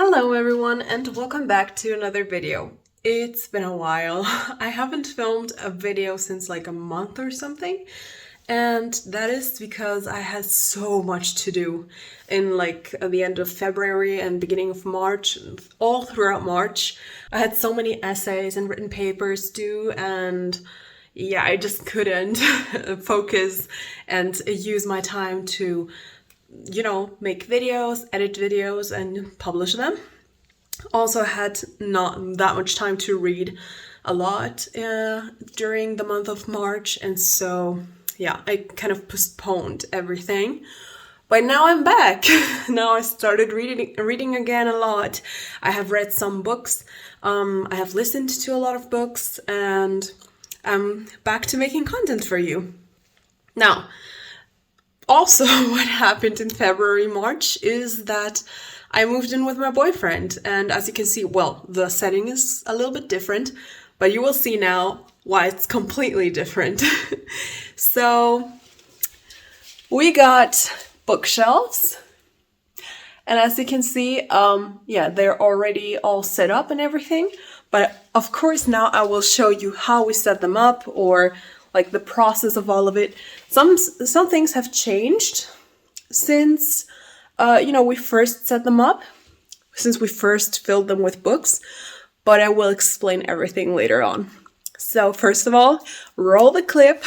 Hello everyone and welcome back to another video. It's been a while. I haven't filmed a video since like a month or something, and that is because I had so much to do in like at the end of February and beginning of March, all throughout March. I had so many essays and written papers due, and yeah, I just couldn't focus and use my time to make videos, edit videos, and publish them. Also had not that much time to read a lot during the month of March, and so yeah, I kind of postponed everything. But now I'm back. Now I started reading again a lot. I have read some books. I have listened to a lot of books, and I'm back to making content for you. Now, also, what happened in February, March is that I moved in with my boyfriend. And as you can see, well, the setting is a little bit different, but you will see now why it's completely different. So we got bookshelves. And as you can see, they're already all set up and everything. But of course, now I will show you how we set them up, or like the process of all of it. Some things have changed since we first set them up, since we first filled them with books, but I will explain everything later on. So first of all, roll the clip.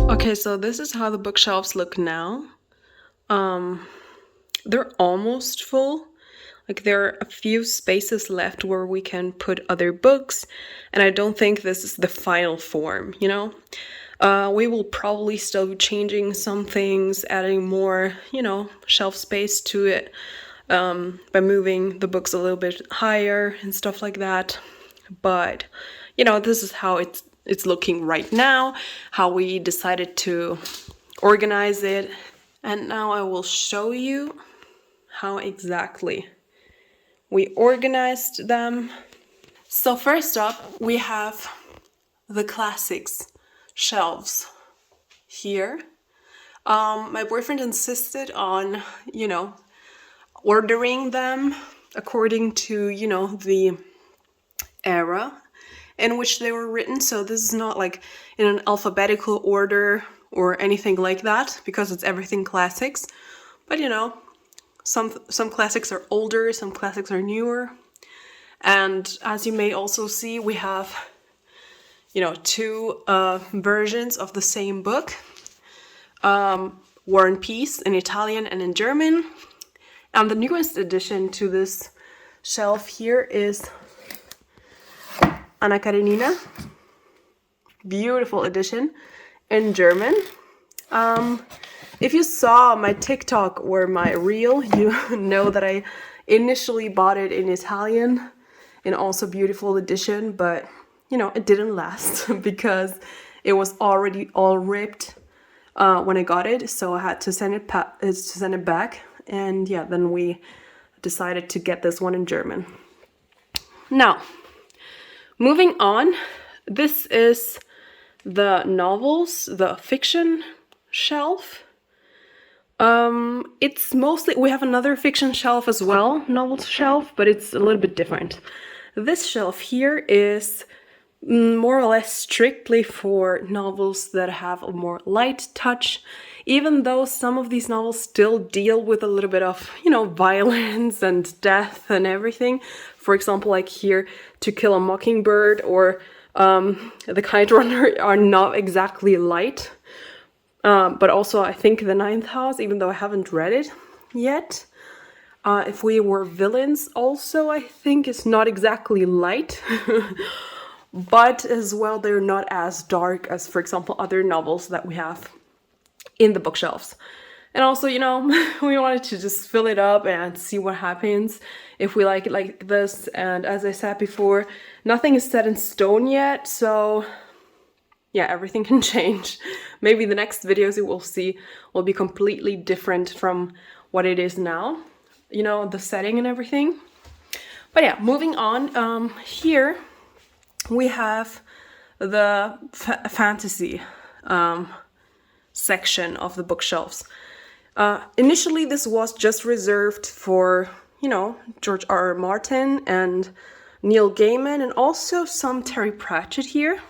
Okay, so this is how the bookshelves look now. They're almost full. Like, there are a few spaces left where we can put other books, and I don't think this is the final form, We will probably still be changing some things, adding more, shelf space to it, by moving the books a little bit higher and stuff like that. But, this is how it's looking right now, how we decided to organize it. And now I will show you how exactly we organized them. So first up, we have the classics shelves here. My boyfriend insisted on, ordering them according to, the era in which they were written. So this is not like in an alphabetical order or anything like that, because it's everything classics. But some classics are older, some classics are newer. And as you may also see, we have, two versions of the same book. War and Peace in Italian and in German. And the newest addition to this shelf here is Anna Karenina. Beautiful edition in German. If you saw my TikTok or my reel, you know that I initially bought it in Italian, in also beautiful edition, but it didn't last because it was already all ripped when I got it, so I had to send it back, and yeah, then we decided to get this one in German. Now, moving on, this is the novels, the fiction shelf. It's mostly, we have another fiction shelf as well, novel shelf, but it's a little bit different. This shelf here is more or less strictly for novels that have a more light touch, even though some of these novels still deal with a little bit of, violence and death and everything. For example, like here, To Kill a Mockingbird or The Kite Runner are not exactly light. But also, I think The Ninth House, even though I haven't read it yet. If We Were Villains also, I think, is not exactly light. But as well, they're not as dark as, for example, other novels that we have in the bookshelves. And also, we wanted to just fill it up and see what happens if we like it like this. And as I said before, nothing is set in stone yet, so yeah, everything can change. Maybe the next videos you will see will be completely different from what it is now, the setting and everything. But yeah, moving on, here we have the fantasy section of the bookshelves. Initially, this was just reserved for, George R.R. Martin and Neil Gaiman, and also some Terry Pratchett here.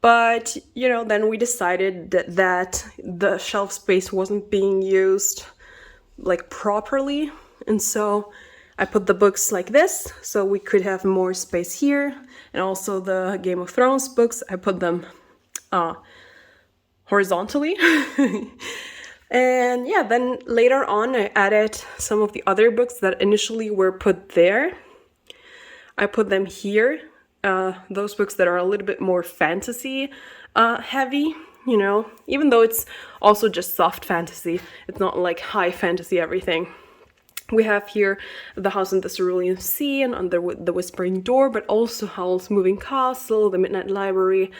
But, then we decided that the shelf space wasn't being used like properly. And so I put the books like this, so we could have more space here. And also the Game of Thrones books, I put them horizontally. And yeah, then later on I added some of the other books that initially were put there. I put them here. Those books that are a little bit more fantasy heavy, even though it's also just soft fantasy. It's not like high fantasy everything. We have here The House in the Cerulean Sea and Under the Whispering Door, but also Howl's Moving Castle, The Midnight Library,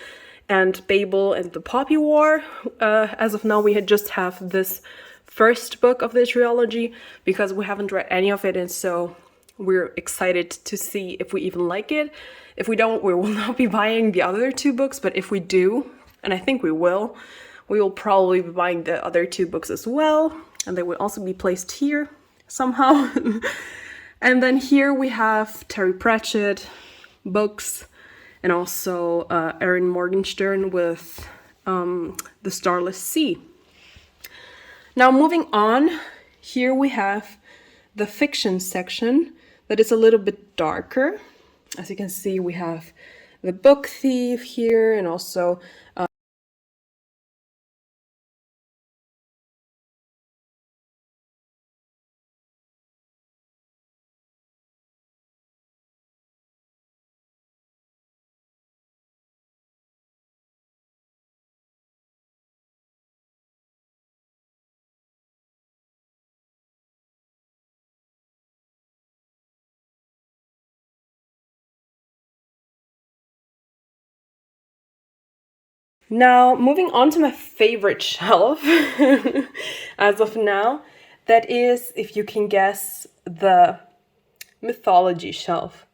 and Babel and the Poppy War. As of now, we just have this first book of the trilogy because we haven't read any of it, and so we're excited to see if we even like it. If we don't, we will not be buying the other two books, but if we do, and I think we will probably be buying the other two books as well, and they will also be placed here somehow. And then here we have Terry Pratchett books, and also Erin Morgenstern with The Starless Sea. Now moving on, here we have the fiction section that is a little bit darker. As you can see, we have The Book Thief here, and also now moving on to my favorite shelf as of now. That is, if you can guess, the mythology shelf.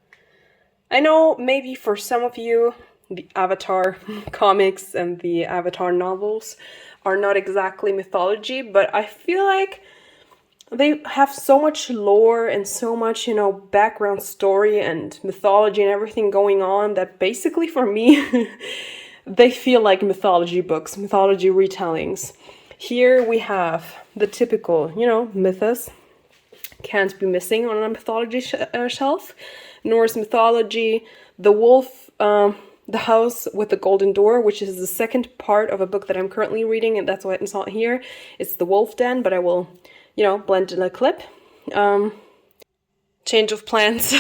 I know maybe for some of you, the Avatar comics and the Avatar novels are not exactly mythology, but I feel like they have so much lore and so much, background story and mythology and everything going on that basically for me, they feel like mythology books, mythology retellings. Here we have the typical, mythos. Can't be missing on a mythology shelf. Norse mythology, the wolf, the house with the golden door, which is the second part of a book that I'm currently reading, and that's why it's not here. It's the wolf den, but I will, blend in a clip. Change of plans.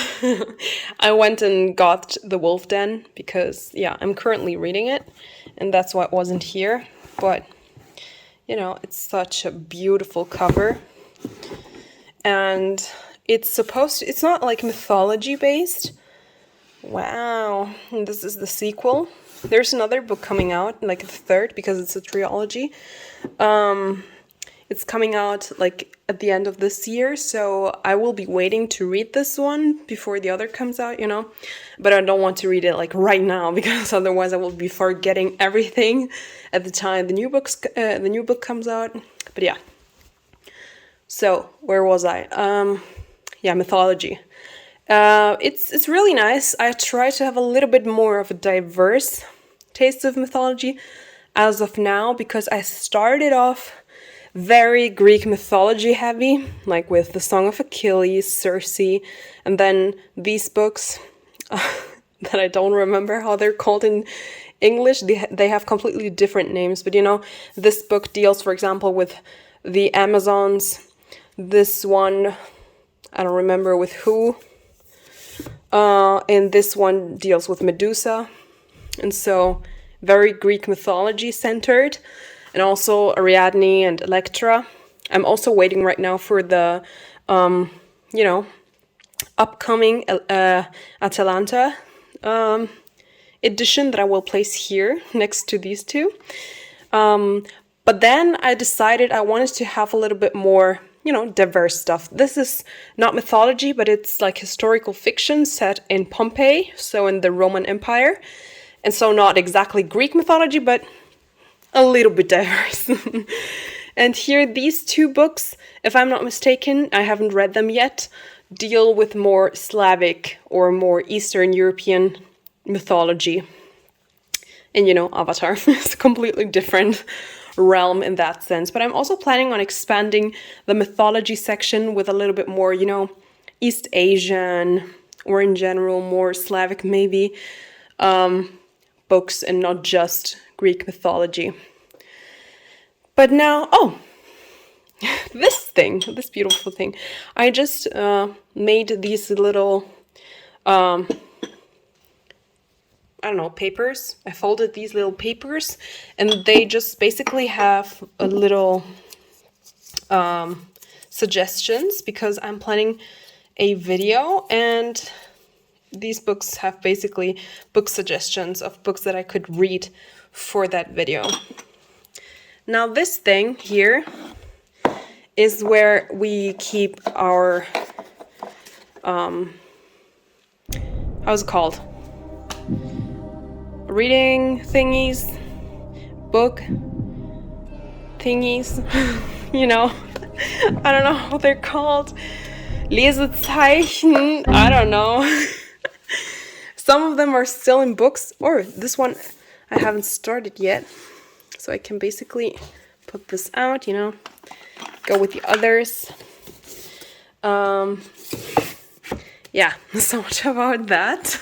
I went and got the wolf den because, I'm currently reading it, and that's why it wasn't here. But, it's such a beautiful cover. And it's not like mythology based. Wow, and this is the sequel. There's another book coming out, like the third, because it's a trilogy. It's coming out like at the end of this year, so I will be waiting to read this one before the other comes out, But I don't want to read it like right now because otherwise I will be forgetting everything at the time the new book comes out. But yeah, So where was I? Yeah, mythology. It's really nice. I try to have a little bit more of a diverse taste of mythology as of now, because I started off very Greek mythology heavy, like with the Song of Achilles, Circe, and then these books that I don't remember how they're called in English. They have completely different names, but you know, this book deals, for example, with the Amazons. This one, I don't remember with who. And this one deals with Medusa. And so very Greek mythology centered. And also Ariadne and Electra. I'm also waiting right now for the, you know, upcoming Atalanta edition that I will place here next to these two. But then I decided I wanted to have a little bit more, you know, diverse stuff. This is not mythology, but it's like historical fiction set in Pompeii, so in the Roman Empire. And so not exactly Greek mythology, but a little bit diverse. And here, these two books, if I'm not mistaken, I haven't read them yet, deal with more Slavic or more Eastern European mythology. And you know, Avatar is a completely different realm in that sense. But I'm also planning on expanding the mythology section with a little bit more, you know, East Asian, or in general more Slavic maybe, books, and not just Greek mythology. But now, oh, this beautiful thing. I just made these little, I don't know, papers. I folded these little papers, and they just basically have a little suggestions, because I'm planning a video, and these books have basically book suggestions of books that I could read for that video. Now this thing here is where we keep our, how's it called? Reading thingies, book thingies, you know, I don't know how they're called. Lesezeichen, I don't know. Some of them are still in books, or this one I haven't started yet. So I can basically put this out, you know, go with the others. Yeah, so much about that.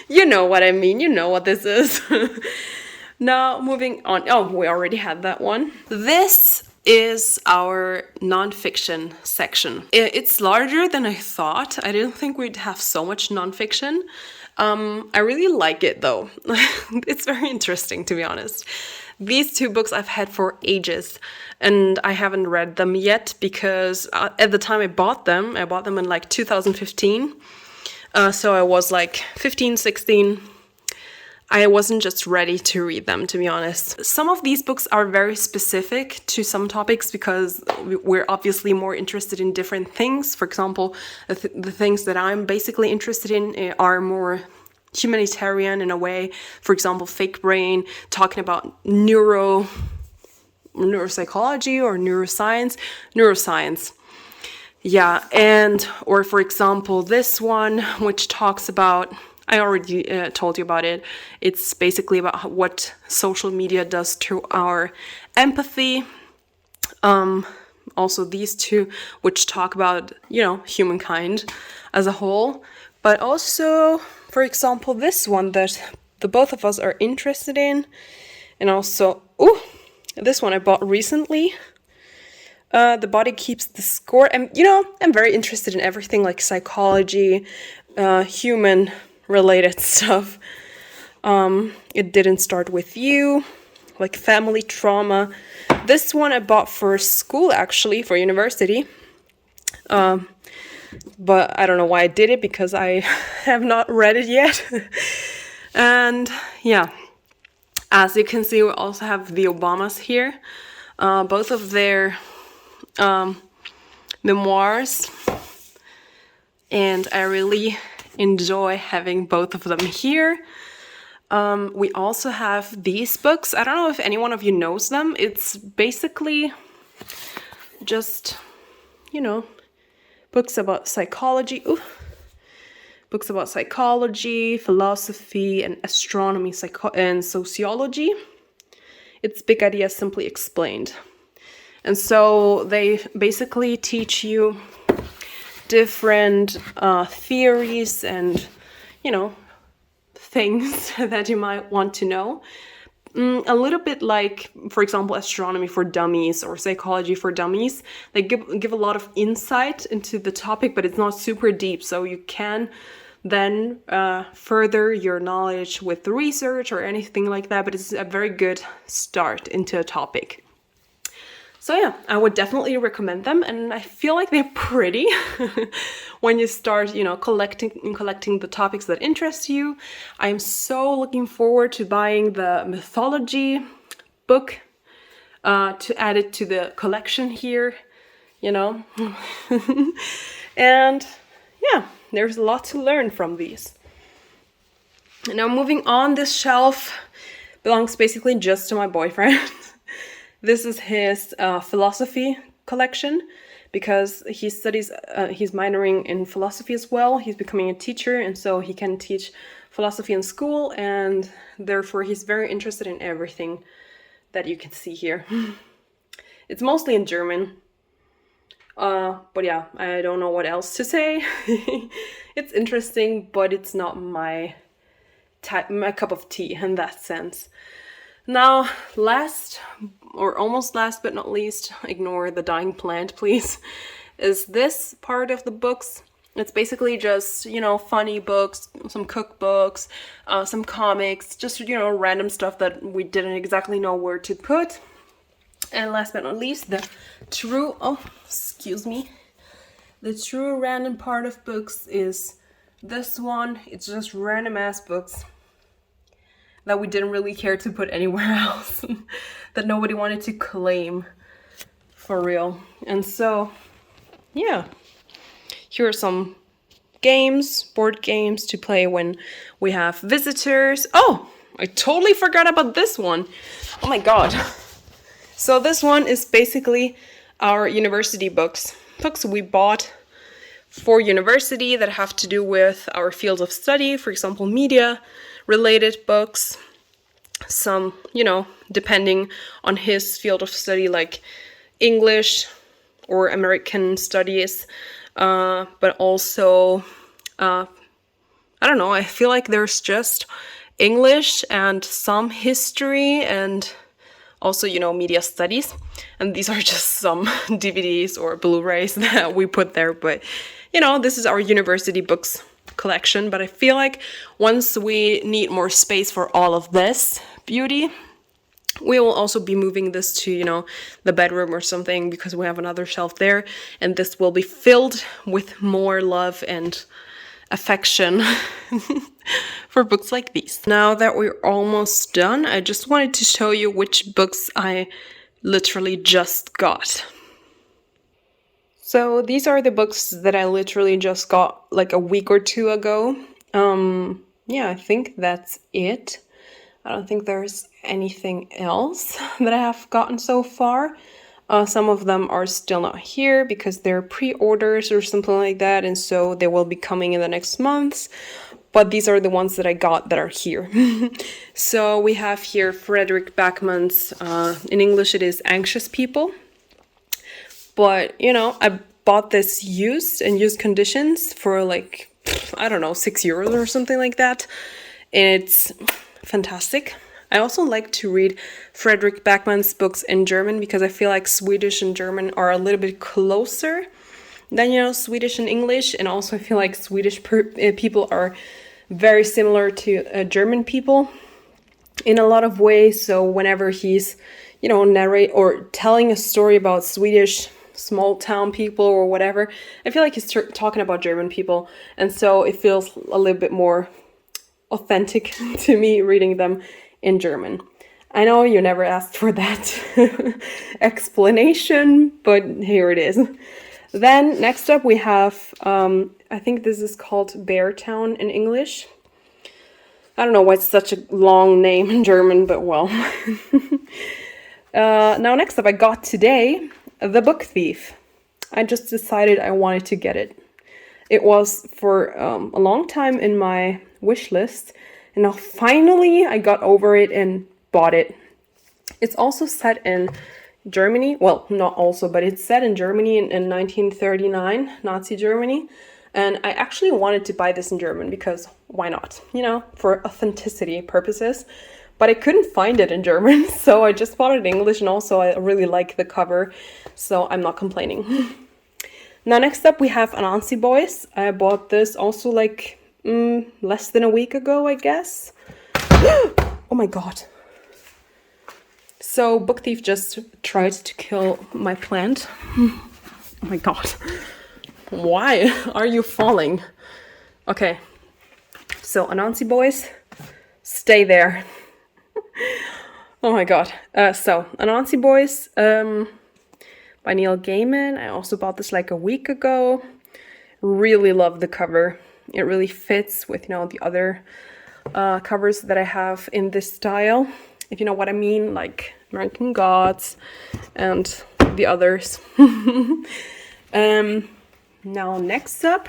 You know what I mean, you know what this is. Now, moving on. Oh, we already had that one. This is our nonfiction section. It's larger than I thought. I didn't think we'd have so much nonfiction. I really like it though. It's very interesting, to be honest. These two books I've had for ages, and I haven't read them yet because at the time I bought them in like 2015. So I was like 15, 16. I wasn't just ready to read them, to be honest. Some of these books are very specific to some topics because we're obviously more interested in different things. For example, the things that I'm basically interested in are more humanitarian in a way. For example, Fake Brain, talking about neuropsychology or neuroscience. Yeah, and, or for example, this one, which talks about, I already told you about it. It's basically about what social media does to our empathy. Also these two, which talk about, you know, humankind as a whole. But also, for example, this one that the both of us are interested in. And also, this one I bought recently. The Body Keeps the Score. And, you know, I'm very interested in everything like psychology, human related stuff. It Didn't Start With You, like family trauma. This one I bought for school, actually, for university. But I don't know why I did it, because I have not read it yet. And yeah, as you can see, we also have the Obamas here. Both of their memoirs. And I really enjoy having both of them here. We also have these books. I don't know if any one of you knows them. It's basically just you know, books about psychology. Ooh. Books about psychology, philosophy, and astronomy, and sociology. It's Big Ideas Simply Explained. And so they basically teach you different theories and, you know, things that you might want to know. A little bit like, for example, astronomy for dummies or psychology for dummies. They give a lot of insight into the topic, but it's not super deep. So you can then further your knowledge with research or anything like that. But it's a very good start into a topic. So yeah, I would definitely recommend them, and I feel like they're pretty when you start, you know, collecting the topics that interest you. I'm so looking forward to buying the mythology book to add it to the collection here, you know. And yeah, there's a lot to learn from these. And now moving on, this shelf belongs basically just to my boyfriend. This is his philosophy collection because he studies, he's minoring in philosophy as well. He's becoming a teacher, and so he can teach philosophy in school, and therefore he's very interested in everything that you can see here. It's mostly in German. But yeah, I don't know what else to say. It's interesting, but it's not my cup of tea in that sense. Now, last, or almost last but not least, ignore the dying plant, please, is this part of the books. It's basically just, you know, funny books, some cookbooks, some comics, just, you know, random stuff that we didn't exactly know where to put. And last but not least, the true random part of books is this one. It's just random ass books that we didn't really care to put anywhere else, that nobody wanted to claim for real. And so, yeah, here are some games, board games to play when we have visitors. Oh, I totally forgot about this one. Oh my god. So this one is basically our university books we bought for university that have to do with our fields of study, for example, media related books, some, you know, depending on his field of study, like English or American studies, but also, I don't know, I feel like there's just English and some history and also, you know, media studies. And these are just some DVDs or Blu-rays that we put there, but, you know, this is our university books collection. But I feel like once we need more space for all of this beauty, we will also be moving this to, you know, the bedroom or something, because we have another shelf there, and this will be filled with more love and affection for books like these. Now that we're almost done, I just wanted to show you which books I literally just got. So these are the books that I literally just got like a week or two ago. Yeah, I think that's it. I don't think there's anything else that I have gotten so far. Some of them are still not here because they're pre-orders or something like that, and so they will be coming in the next months. But these are the ones that I got that are here. So we have here Frederick Backman's, in English it is Anxious People. But, you know, I bought this used in used conditions for like, I don't know, €6 or something like that. And it's fantastic. I also like to read Frederick Backman's books in German because I feel like Swedish and German are a little bit closer than, you know, Swedish and English. And also I feel like Swedish people are very similar to German people in a lot of ways. So whenever he's, you know, narrate or telling a story about Swedish small town people or whatever, I feel like he's talking about German people. And so it feels a little bit more authentic to me reading them in German. I know you never asked for that explanation, but here it is. Then next up we have, I think this is called Beartown in English. I don't know why it's such a long name in German, but well. Now next up I got today The Book Thief. I just decided I wanted to get it. It was for a long time in my wish list, and now finally I got over it and bought it. It's also set in Germany. Well, not also, but it's set in Germany in 1939, Nazi Germany. And I actually wanted to buy this in German because why not? You know, for authenticity purposes. But I couldn't find it in German, so I just bought it in English, and also I really like the cover, so I'm not complaining. Now, next up we have Anansi Boys. I bought this also like less than a week ago, I guess. Oh my god. So, Book Thief just tried to kill my plant. Oh my god. Why are you falling? Okay. So, Anansi Boys, stay there. Oh my god. So, Anansi Boys by Neil Gaiman. I also bought this like a week ago. Really love the cover. It really fits with, you know, the other covers that I have in this style. If you know what I mean, like American Gods and the others. Now, next up,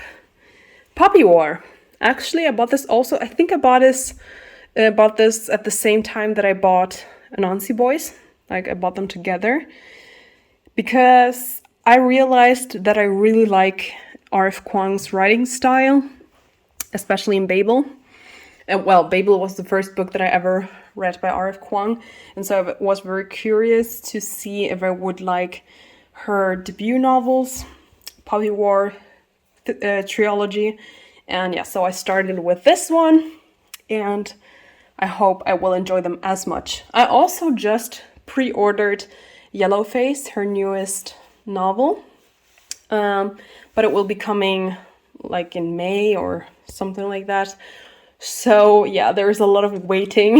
Puppy War. Actually, I bought this also. I think I bought this at the same time that I bought Anansi Boys. Like, I bought them together because I realized that I really like R.F. Kuang's writing style, especially in Babel. Well, Babel was the first book that I ever read by R.F. Kuang, and so I was very curious to see if I would like her debut novels, Puppy War trilogy, and yeah, so I started with this one, and I hope I will enjoy them as much. I also just pre-ordered Yellowface, her newest novel, but it will be coming like in May or something like that. So yeah, there's a lot of waiting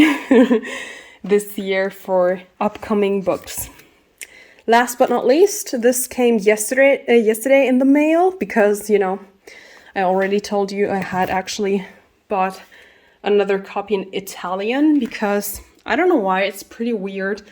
this year for upcoming books. Last but not least, this came yesterday in the mail because, you know, I already told you I had actually bought another copy in Italian because I don't know why, it's pretty weird,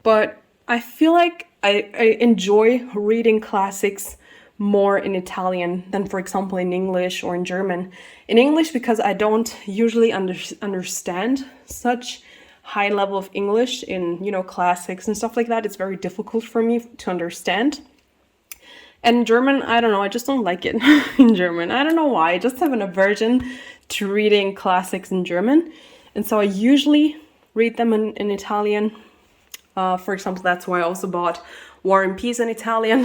but I feel like I enjoy reading classics more in Italian than, for example, in English or in German. In English, because I don't usually understand such high level of English in, you know, classics and stuff like that. It's very difficult for me to understand. And in German, I don't know, I just don't like it in German. I don't know why, I just have an aversion to reading classics in German. And so I usually read them in Italian. For example, that's why I also bought War and Peace in Italian.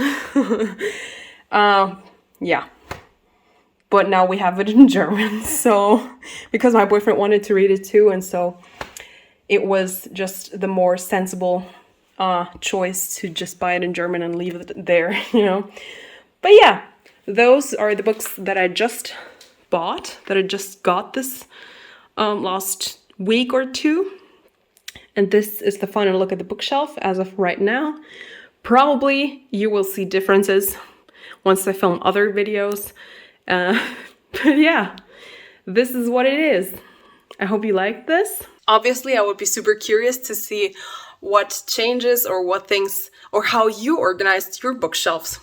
Yeah. But now we have it in German, so because my boyfriend wanted to read it too, and so it was just the more sensible choice to just buy it in German and leave it there, you know. But yeah, those are the books that I just bought, that I just got this last week or two. And this is the final look at the bookshelf as of right now. Probably you will see differences once I film other videos. But yeah, this is what it is. I hope you like this. Obviously, I would be super curious to see what changes or what things or how you organized your bookshelves.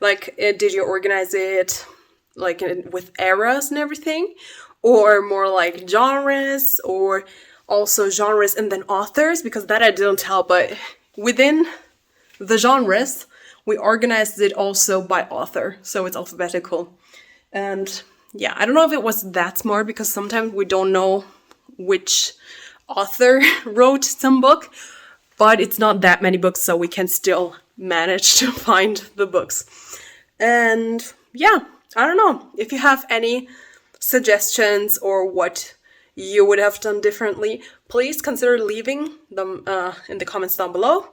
Like, did you organize it like with eras and everything? Or more like genres, or also genres and then authors? Because that I didn't tell, but within the genres, we organized it also by author, so it's alphabetical. And yeah, I don't know if it was that smart, because sometimes we don't know which author wrote some book, but it's not that many books, so we can still manage to find the books. And yeah, I don't know if you have any suggestions or what you would have done differently. Please consider leaving them in the comments down below.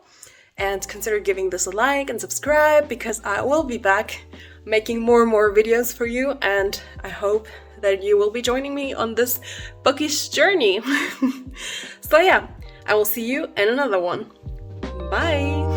And consider giving this a like and subscribe, because I will be back making more and more videos for you, and I hope that you will be joining me on this bookish journey. So yeah, I will see you in another one. Bye!